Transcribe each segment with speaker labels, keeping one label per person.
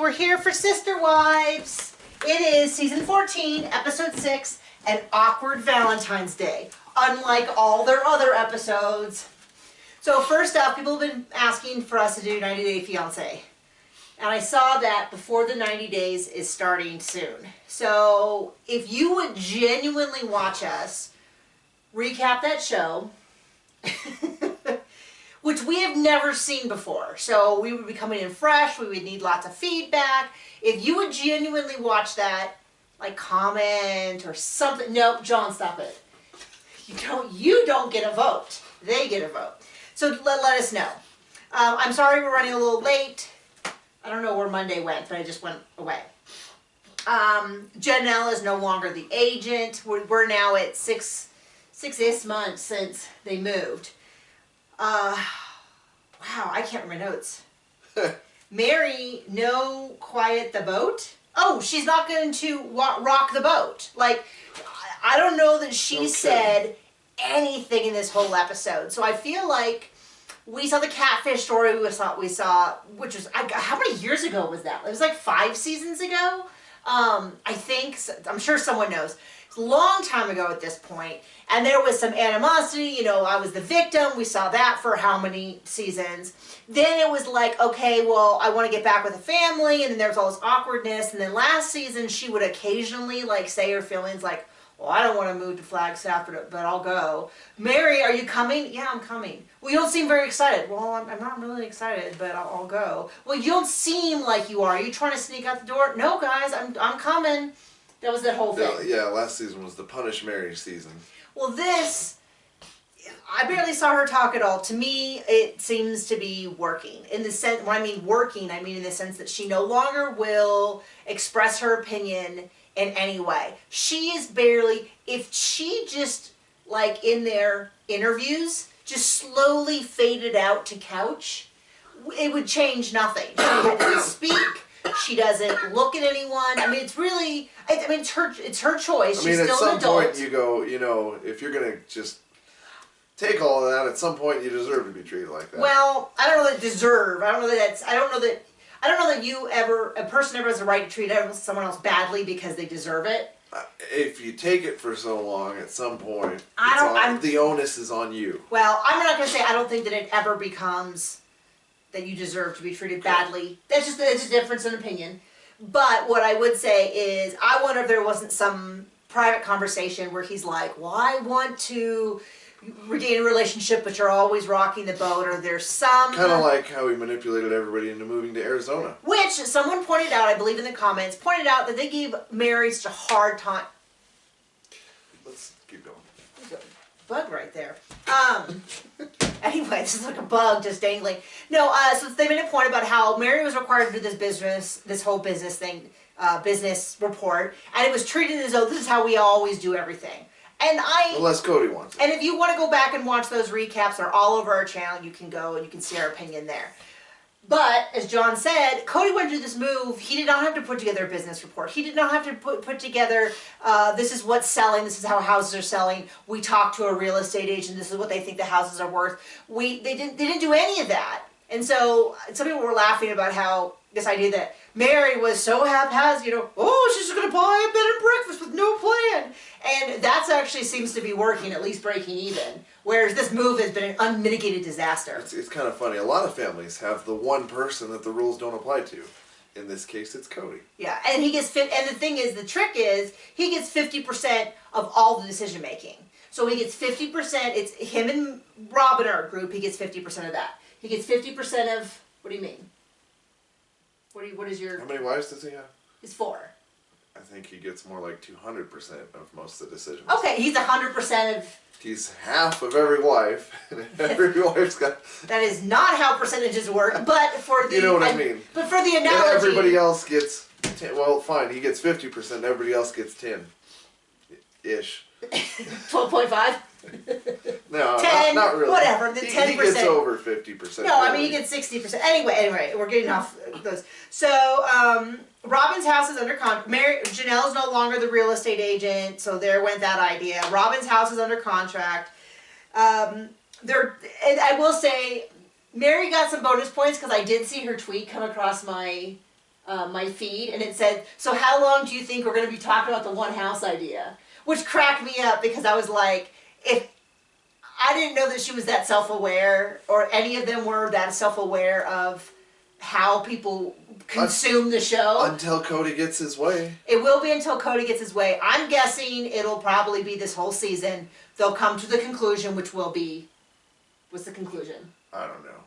Speaker 1: we're here for Sister Wives. It is season 14, episode 6, an awkward Valentine's Day, unlike all their other episodes. So first up, people have been asking for us to do 90 Day Fiancé. And I saw that before the 90 days is starting soon. So if you would genuinely watch us recap that show, which we have never seen before. So we would be coming in fresh, we would need lots of feedback. If you would genuinely watch that, like comment or something. Nope, John, stop it. You don't get a vote. They get a vote. So let us know. I'm sorry we're running a little late. I don't know where Monday went, but I just went away. Janelle is no longer the agent. We're now at six-ish months since they moved. Wow, I can't remember my notes. Meri, no quiet the boat. Oh, she's not going to rock the boat. Like, I don't know that she said anything in this whole episode. So I feel like we saw the catfish story we saw, which was, how many years ago was that? It was like 5 seasons ago. I think, I'm sure someone knows. It's a long time ago at this point. And there was some animosity, you know, I was the victim. We saw that for how many seasons. Then it was like, okay, well, I want to get back with the family. And then there was all this awkwardness. And then last season, she would occasionally like say her feelings like, well, I don't want to move to Flagstaff, but I'll go. Meri, are you coming? Yeah, I'm coming. Well, you don't seem very excited. Well, I'm not really excited, but I'll go. Well, you don't seem like you are. Are you trying to sneak out the door? No, guys, I'm coming. That was that whole thing.
Speaker 2: Yeah, last season was the Punish Meri season.
Speaker 1: Well, this, I barely saw her talk at all. To me, it seems to be working. In the sense, when I mean working, I mean in the sense that she no longer will express her opinion in any way. She is barely, if she just, like in their interviews, just slowly faded out to couch, it would change nothing. She doesn't speak. She doesn't look at anyone. I mean, it's really, I mean, it's her choice. She's still an adult.
Speaker 2: At some point you go, you know, if you're going to just take all of that, at some point you deserve to be treated like that.
Speaker 1: Well, I don't know that deserve. I don't know that a person ever has a right to treat someone else badly because they deserve it.
Speaker 2: If you take it for so long, at some point, the onus is on you.
Speaker 1: Well, I'm not going to say I don't think that it ever becomes that you deserve to be treated badly. It's a difference in opinion. But what I would say is, I wonder if there wasn't some private conversation where he's like, well, I want to regain a relationship, but you're always rocking the boat, or there's some...
Speaker 2: Kind of like how he manipulated everybody into moving to Arizona. Which,
Speaker 1: someone pointed out, I believe in the comments, pointed out that they gave Meri such a hard time.
Speaker 2: Let's keep going.
Speaker 1: There's a bug right there. Anyway, this is like a bug just dangling. No, so they made a point about how Meri was required to do this whole business thing, business report, and it was treated as though this is how we always do everything. And
Speaker 2: unless Cody wants it.
Speaker 1: And if you want to go back and watch those recaps, they're all over our channel. You can go and you can see our opinion there. But, as John said, Cody went to do this move. He did not have to put together a business report. He did not have to put together, this is what's selling, this is how houses are selling. We talked to a real estate agent, this is what they think the houses are worth. They didn't do any of that. And so, some people were laughing about how, this idea that Meri was so haphazard, you know, oh, she's just going to buy a bed and breakfast with no plan. And that actually seems to be working, at least breaking even. Whereas this move has been an unmitigated disaster.
Speaker 2: It's kind of funny. A lot of families have the one person that the rules don't apply to. In this case, it's Cody.
Speaker 1: Yeah, and he gets and the thing is, the trick is, he gets 50% of all the decision making. So he gets 50%. It's him and Robin are a group. He gets 50% of that. He gets 50% of. What do you mean? What is your?
Speaker 2: How many wives does he have?
Speaker 1: It's 4.
Speaker 2: I think he gets more like 200% of most of the decisions.
Speaker 1: Okay, he's 100% of...
Speaker 2: He's half of every wife, and every wife's got...
Speaker 1: That is not how percentages work, but for the...
Speaker 2: You know what I mean.
Speaker 1: But for the analogy...
Speaker 2: And everybody else gets... 10, well, fine, he gets 50%, everybody else gets 10-ish.
Speaker 1: 12.5?
Speaker 2: No,
Speaker 1: 10,
Speaker 2: not really.
Speaker 1: Whatever, the 10%.
Speaker 2: He gets over 50%.
Speaker 1: No, I mean, he gets 60%. Anyway, we're getting off those. So, Robin's house is under contract. Janelle's no longer the real estate agent, so there went that idea. Robin's house is under contract. And I will say, Meri got some bonus points because I did see her tweet come across my my feed, and it said, "So how long do you think we're going to be talking about the one house idea?" Which cracked me up because I was like, if I didn't know that she was that self-aware, or any of them were that self-aware of how people consume the show.
Speaker 2: Until Cody gets his way.
Speaker 1: It will be until Cody gets his way. I'm guessing it'll probably be this whole season. They'll come to the conclusion, which will be, what's the conclusion?
Speaker 2: I don't know.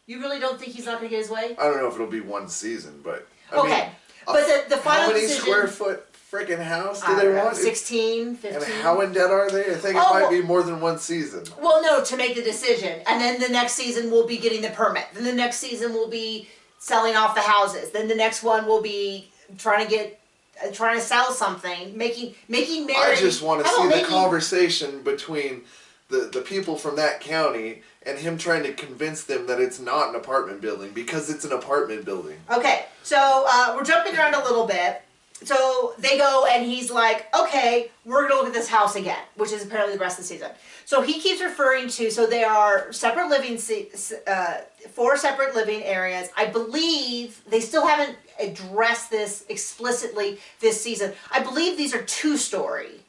Speaker 1: You really don't think he's not going to get his way?
Speaker 2: I don't know if it'll be one season, but
Speaker 1: okay.
Speaker 2: mean,
Speaker 1: but the final
Speaker 2: how many
Speaker 1: decision,
Speaker 2: square foot freaking house do they want?
Speaker 1: 16, 15.
Speaker 2: And how in debt are they? I think it might be more than one season.
Speaker 1: Well, no, to make the decision. And then the next season we'll be getting the permit. Then the next season we'll be selling off the houses. Then the next one will be trying to sell something, making Meri.
Speaker 2: I just want to see the conversation between the people from that county and him trying to convince them that it's not an apartment building because it's an apartment building.
Speaker 1: Okay, so we're jumping around a little bit. So they go and he's like, okay, we're going to look at this house again, which is apparently the rest of the season. So he keeps referring to, so there are separate living, 4 separate living areas. I believe they still haven't addressed this explicitly this season. I believe these are 2-story.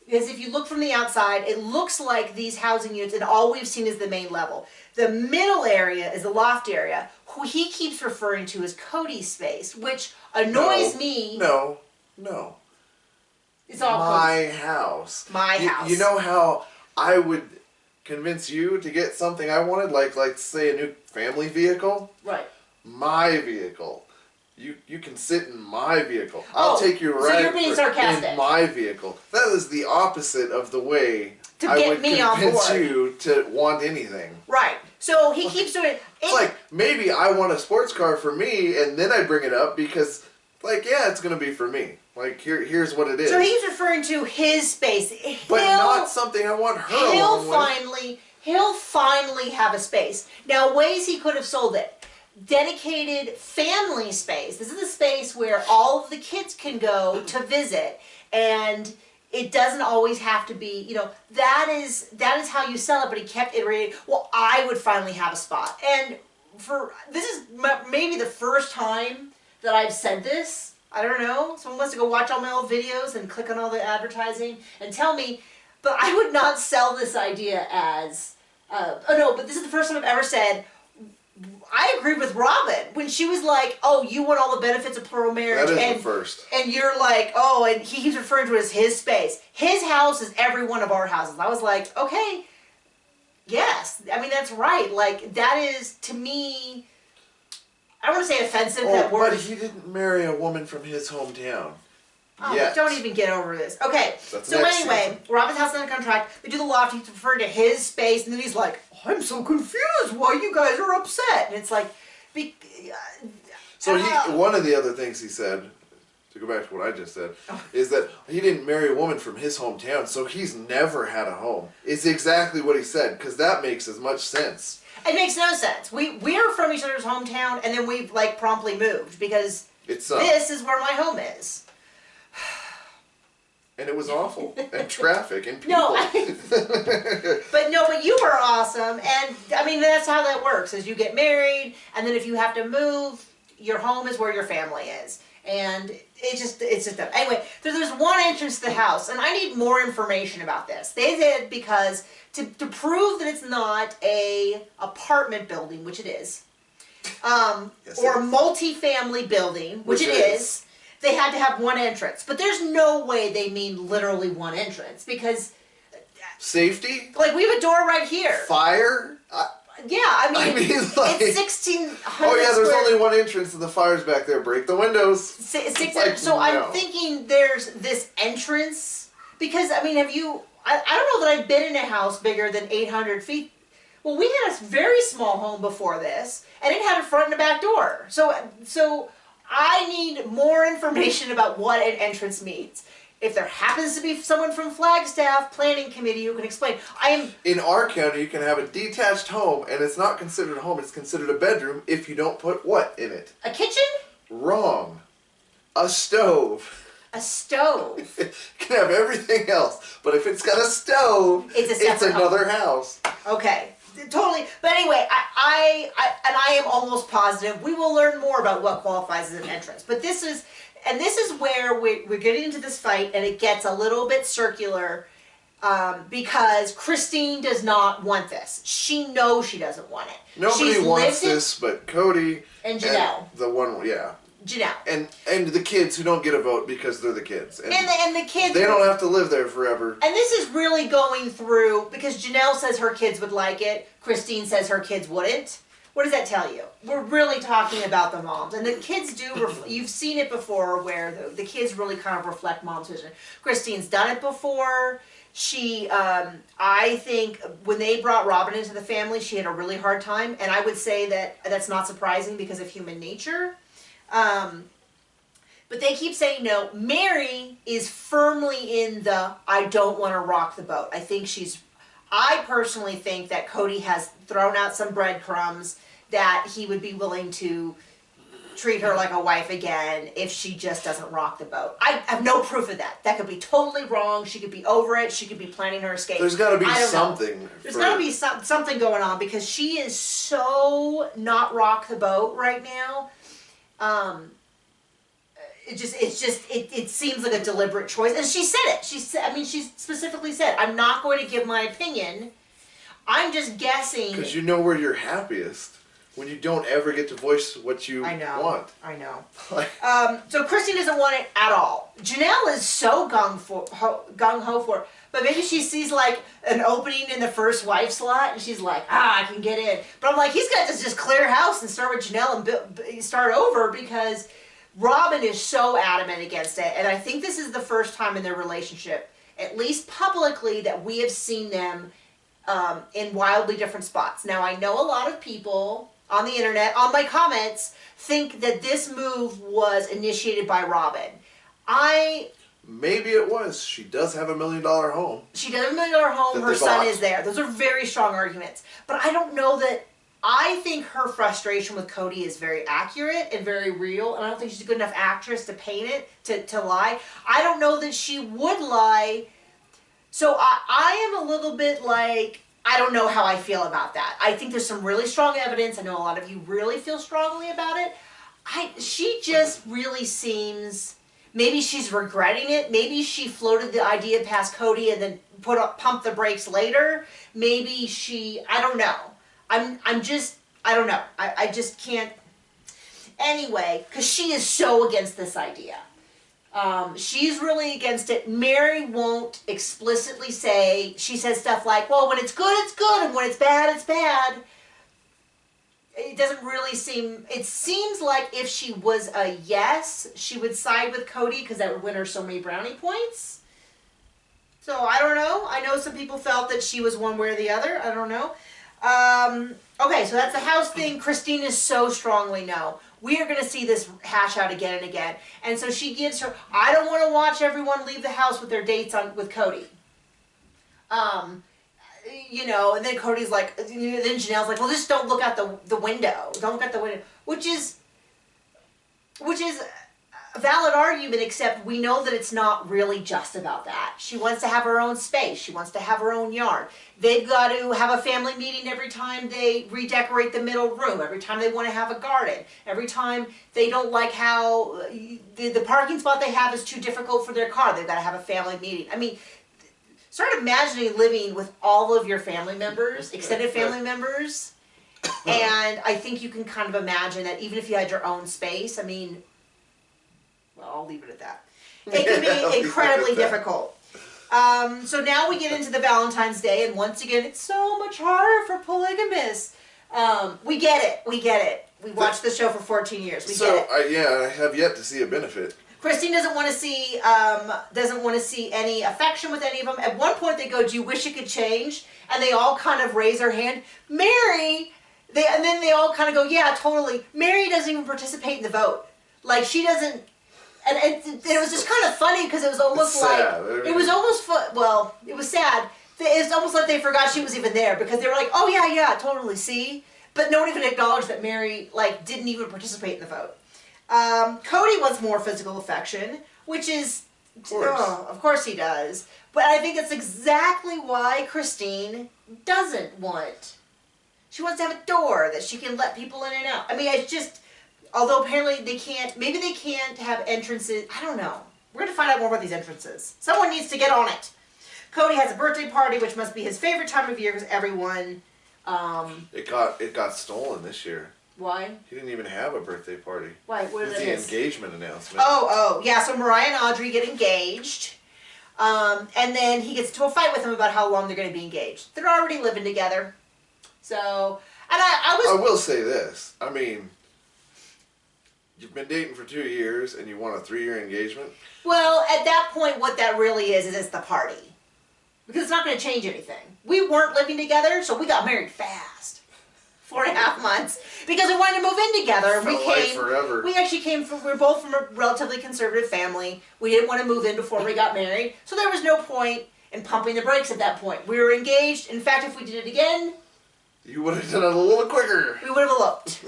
Speaker 1: Because if you look from the outside, it looks like these housing units, and all we've seen is the main level. The middle area is the loft area, who he keeps referring to as Cody's space, which annoys me.
Speaker 2: No.
Speaker 1: It's all
Speaker 2: my house.
Speaker 1: My house.
Speaker 2: You know how I would convince you to get something I wanted, like say a new family vehicle?
Speaker 1: Right.
Speaker 2: My vehicle. You can sit in my vehicle. I'll take you right
Speaker 1: so you're being sarcastic.
Speaker 2: in my vehicle. That is the opposite of the way
Speaker 1: I would
Speaker 2: convince you to want anything.
Speaker 1: Right. So he keeps doing it.
Speaker 2: It's like, maybe I want a sports car for me, and then I bring it up because, like, yeah, it's going to be for me. Like, here's what it is.
Speaker 1: So he's referring to his space.
Speaker 2: But not something I want her along with.
Speaker 1: He'll finally have a space. Now, ways he could have sold it. Dedicated family space. This is a space where all of the kids can go to visit, and it doesn't always have to be, that is how you sell it. But he kept iterating, well, I would finally have a spot. And this is maybe the first time that I've said this. I don't know. Someone wants to go watch all my old videos and click on all the advertising and tell me, but I would not sell this idea as, but this is the first time I've ever said, I agree with Robin when she was like, "Oh, you want all the benefits of plural marriage."
Speaker 2: That is the first.
Speaker 1: And you're like, "Oh," and he keeps referring to it as his space. His house is every one of our houses. I was like, "Okay, yes." I mean, that's right. Like, that is, to me, I don't want to say offensive. That word.
Speaker 2: But he didn't marry a woman from his hometown.
Speaker 1: Oh, don't even get over this. Okay, so anyway, Robin's house is under contract. They do the loft. He's referring to his space, and then he's like, "I'm so confused why you guys are upset." And it's like,
Speaker 2: one of the other things he said, to go back to what I just said, is that he didn't marry a woman from his hometown, so he's never had a home. It's exactly what he said, because that makes as much sense.
Speaker 1: It makes no sense. We're from each other's hometown, and then we've promptly moved because this is where my home is.
Speaker 2: And it was awful. And traffic and people.
Speaker 1: But you were awesome. And I mean, that's how that works, is you get married, and then if you have to move, your home is where your family is. And it's just anyway, there's one entrance to the house, and I need more information about this. They did, because to prove that it's not a apartment building, which it is, or multi-family building, which it is. They had to have one entrance. But there's no way they mean literally one entrance, because...
Speaker 2: Safety?
Speaker 1: Like, we have a door right here.
Speaker 2: Fire?
Speaker 1: Yeah, I mean it's 1,600
Speaker 2: Oh yeah, there's only one entrance and the fire's back there. Break the windows.
Speaker 1: So I'm thinking there's this entrance, because, I mean, I don't know that I've been in a house bigger than 800 feet. Well, we had a very small home before this, and it had a front and a back door. So I need more information about what an entrance means. If there happens to be someone from Flagstaff Planning Committee who can explain, in our county, you can have a detached home, and it's not considered a home, it's considered a bedroom if you don't put what in it? A kitchen? Wrong. A stove. A stove. You can have everything else, but if it's got a stove, it's another house. Okay. Totally. But anyway, I am almost positive we will learn more about what qualifies as an entrance. But this is where we're getting into this fight, and it gets a little bit circular because Christine does not want this. She knows she doesn't want it.
Speaker 2: Nobody wants this but Cody
Speaker 1: and Janelle.
Speaker 2: And the one, yeah.
Speaker 1: Janelle.
Speaker 2: And the kids who don't get a vote because they're the kids. And
Speaker 1: the kids...
Speaker 2: They don't have to live there forever.
Speaker 1: And this is really going through, because Janelle says her kids would like it, Christine says her kids wouldn't. What does that tell you? We're really talking about the moms. And the kids do, you've seen it before where the kids really kind of reflect mom's vision. Christine's done it before. She, I think when they brought Robin into the family, she had a really hard time. And I would say that that's not surprising because of human nature. But they keep saying no. Meri is firmly in the I don't want to rock the boat. I personally think that Cody has thrown out some breadcrumbs that he would be willing to treat her like a wife again if she just doesn't rock the boat. I have no proof of that. That could be totally wrong. She could be over it. She could be planning her escape.
Speaker 2: There's got to be something.
Speaker 1: There's got to be something going on because she is so not rock the boat right now. It seems like a deliberate choice, and she said it. She specifically said, "I'm not going to give my opinion. I'm just guessing."
Speaker 2: Because you know where you're happiest when you don't ever get to voice what you want.
Speaker 1: I know. So Christine doesn't want it at all. Janelle is so gung ho for it, but maybe she sees like an opening in the first wife slot, and she's like, I can get in. But I'm like, he's got to just clear house and start with Janelle and start over because Robin is so adamant against it, and I think this is the first time in their relationship, at least publicly, that we have seen them in wildly different spots. Now, I know a lot of people on the internet, on my comments, think that this move was initiated by Robin.
Speaker 2: Maybe it was. She does have $1 million home.
Speaker 1: She does have $1 million home. Her son is there. Those are very strong arguments. But I don't know that... I think her frustration with Cody is very accurate and very real, and I don't think she's a good enough actress to paint it, to lie. I don't know that she would lie. So I am a little bit like, I don't know how I feel about that. I think there's some really strong evidence. I know a lot of you really feel strongly about it. She just really seems, maybe she's regretting it. Maybe she floated the idea past Cody and then pumped the brakes later. Maybe I don't know. I don't know. I just can't. Anyway, because she is so against this idea. She's really against it. Meri won't explicitly say, she says stuff like, well, when it's good, it's good, and when it's bad, it's bad. It doesn't really seem, it seems like if she was a yes, she would side with Cody because that would win her so many brownie points. So I don't know. I know some people felt that she was one way or the other. I don't know. Okay, so that's the house thing. Christine is so strongly no. We are going to see this hash out again and again. And so she gives her, I don't want to watch everyone leave the house with their dates with Cody. You know, and then Cody's like, then Janelle's like, well, just don't look out the window. Don't look out the window. Which is a valid argument, except we know that it's not really just about that. She wants to have her own space. She wants to have her own yard. They've got to have a family meeting every time they redecorate the middle room, every time they want to have a garden, every time they don't like how the parking spot they have is too difficult for their car. They've got to have a family meeting. I mean, start imagining living with all of your family members, extended family members, and I think you can kind of imagine that even if you had your own space, I mean, well, I'll leave it at that. It can be incredibly difficult. So now we get into the Valentine's Day, and once again, it's so much harder for polygamists. We get it. We get it. We watched the show for 14 years. We get it.
Speaker 2: I have yet to see a benefit.
Speaker 1: Christine doesn't want to see any affection with any of them. At one point, they go, "Do you wish it could change?" And they all kind of raise their hand. Meri, and then they all kind of go, "Yeah, totally." Meri doesn't even participate in the vote. Like she doesn't. And it was just kind of funny because it was almost like, it was almost, well, it was sad. It's almost like they forgot she was even there because they were like, oh yeah, totally, see? But no one even acknowledged that Meri, like, didn't even participate in the vote. Cody wants more physical affection, which is, of course he does. But I think that's exactly why Christine doesn't want She wants to have a door that she can let people in and out. I mean, it's just, although apparently they can't, maybe they can't have entrances. I don't know. We're going to find out more about these entrances. Someone needs to get on it. Cody has a birthday party, which must be his favorite time of year because everyone...
Speaker 2: It got stolen this year.
Speaker 1: Why?
Speaker 2: He didn't even have a birthday party.
Speaker 1: Why? What is
Speaker 2: the
Speaker 1: this?
Speaker 2: Engagement announcement.
Speaker 1: Oh, yeah. So Mariah and Audrey get engaged. And then he gets into a fight with him about how long they're going to be engaged. They're already living together. So, and I
Speaker 2: will say this. I mean, you've been dating for 2 years and you want a 3-year engagement?
Speaker 1: Well, at that point, what that really is it's the party. Because it's not going to change anything. We weren't living together, so we got married fast. 4.5 months. Because we wanted to move in together.
Speaker 2: Felt like forever.
Speaker 1: We actually came from, we were both from a relatively conservative family. We didn't want to move in before we got married. So there was no point in pumping the brakes at that point. We were engaged. In fact, if we did it again...
Speaker 2: You would have done it a little quicker.
Speaker 1: We would have eloped.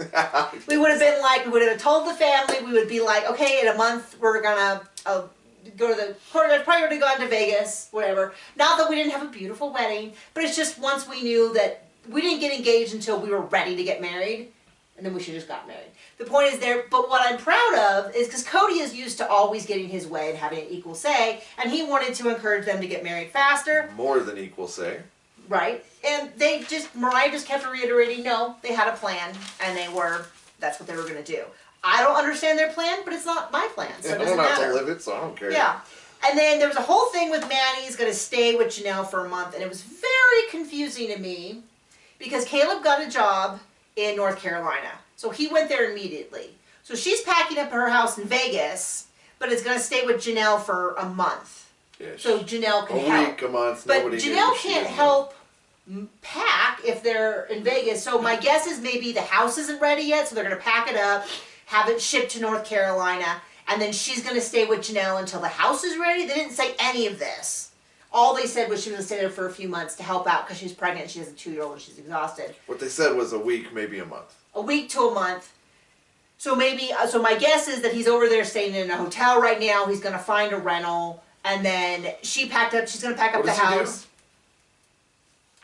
Speaker 1: We would have been like, we would have told the family, we would be like, okay, in a month we're going to go to the, probably would have gone to Vegas, whatever. Not that we didn't have a beautiful wedding, but it's just once we knew that we didn't get engaged until we were ready to get married, and then we should have just got married. The point is there, but what I'm proud of is because Cody is used to always getting his way and having an equal say, and he wanted to encourage them to get married faster.
Speaker 2: More than equal say.
Speaker 1: Right. And Mariah just kept reiterating, no, they had a plan, and that's what they were going to do. I don't understand their plan, but it's not my plan, so it doesn't matter. I don't
Speaker 2: have to live it, so I don't care.
Speaker 1: Yeah. And then there was a whole thing with Maddie's going to stay with Janelle for a month, and it was very confusing to me, because Caleb got a job in North Carolina. So he went there immediately. So she's packing up her house in Vegas, but is going to stay with Janelle for a month.
Speaker 2: Yeah,
Speaker 1: so Janelle can help.
Speaker 2: A week, a month,
Speaker 1: but Janelle can't help pack if they're in Vegas. So my guess is maybe the house isn't ready yet, so they're going to pack it up, have it shipped to North Carolina, and then she's going to stay with Janelle until the house is ready. They didn't say any of this. All they said was she was going to stay there for a few months to help out because she's pregnant, she has a 2-year-old, and she's exhausted.
Speaker 2: What they said was a week, maybe a month.
Speaker 1: A week to a month. So maybe, so my guess is that he's over there staying in a hotel right now. He's going to find a rental. And then she's going to pack up the house.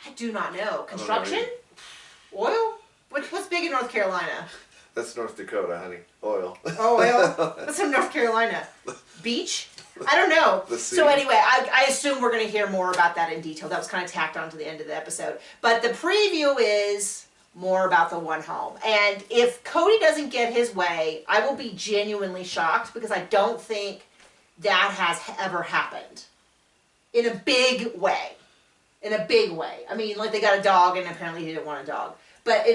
Speaker 1: I do not know. Construction? Oil? What's big in North Carolina?
Speaker 2: That's North Dakota, honey. Oil.
Speaker 1: Oh, oil? What's in North Carolina? Beach? I don't know. So anyway, I assume we're going to hear more about that in detail. That was kind of tacked on to the end of the episode. But the preview is more about the one home. And if Cody doesn't get his way, I will be genuinely shocked because I don't think that has ever happened. In a big way. In a big way. I mean, like they got a dog and apparently he didn't want a dog. But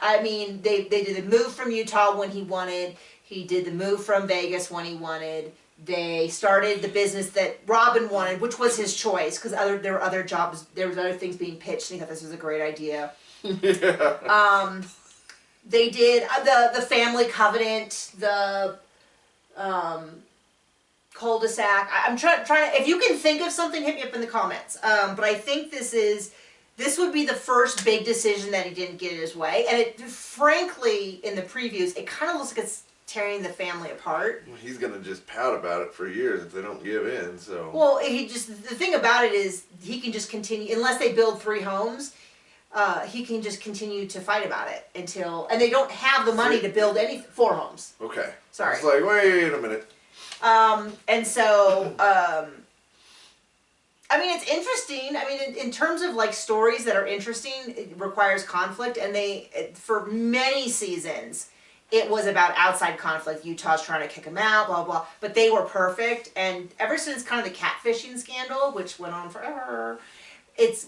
Speaker 1: I mean, they did the move from Utah when he wanted. He did the move from Vegas when he wanted. They started the business that Robin wanted, which was his choice, because there were other jobs, there was other things being pitched, and he thought this was a great idea. Yeah. They did the family covenant, the cul-de-sac. I'm trying to, if you can think of something, hit me up in the comments. But I think this would be the first big decision that he didn't get his way. And it, frankly, in the previews, it kind of looks like it's tearing the family apart.
Speaker 2: Well, he's going to just pout about it for years if they don't give in, so.
Speaker 1: Well, the thing about it is he can just continue, unless they build 3 homes, he can just continue to fight about it until, and they don't have the money to build 4 homes.
Speaker 2: Okay.
Speaker 1: Sorry.
Speaker 2: It's like, wait a minute.
Speaker 1: And so, I mean, it's interesting. I mean, in terms of like stories that are interesting, it requires conflict, and for many seasons, it was about outside conflict. Utah's trying to kick them out, blah, blah. But they were perfect. And ever since kind of the catfishing scandal, which went on forever,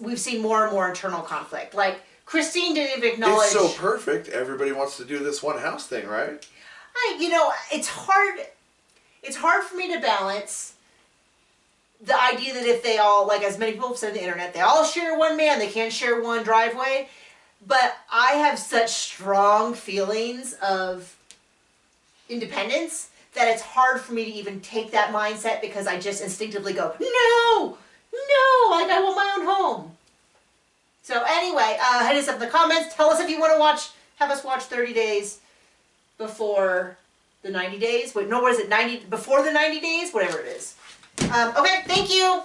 Speaker 1: we've seen more and more internal conflict. Like, Christine didn't even acknowledge...
Speaker 2: It's so perfect. Everybody wants to do this one house thing, right?
Speaker 1: It's hard. It's hard for me to balance the idea that if they all, like as many people have said on the internet, they all share one man, they can't share one driveway. But I have such strong feelings of independence that it's hard for me to even take that mindset because I just instinctively go, no, like I want my own home. So anyway, hit us up in the comments. Tell us if you want to have us watch 30 days before the 90 days. Wait, no, what is it? 90 before the 90 days? Whatever it is. Okay, thank you.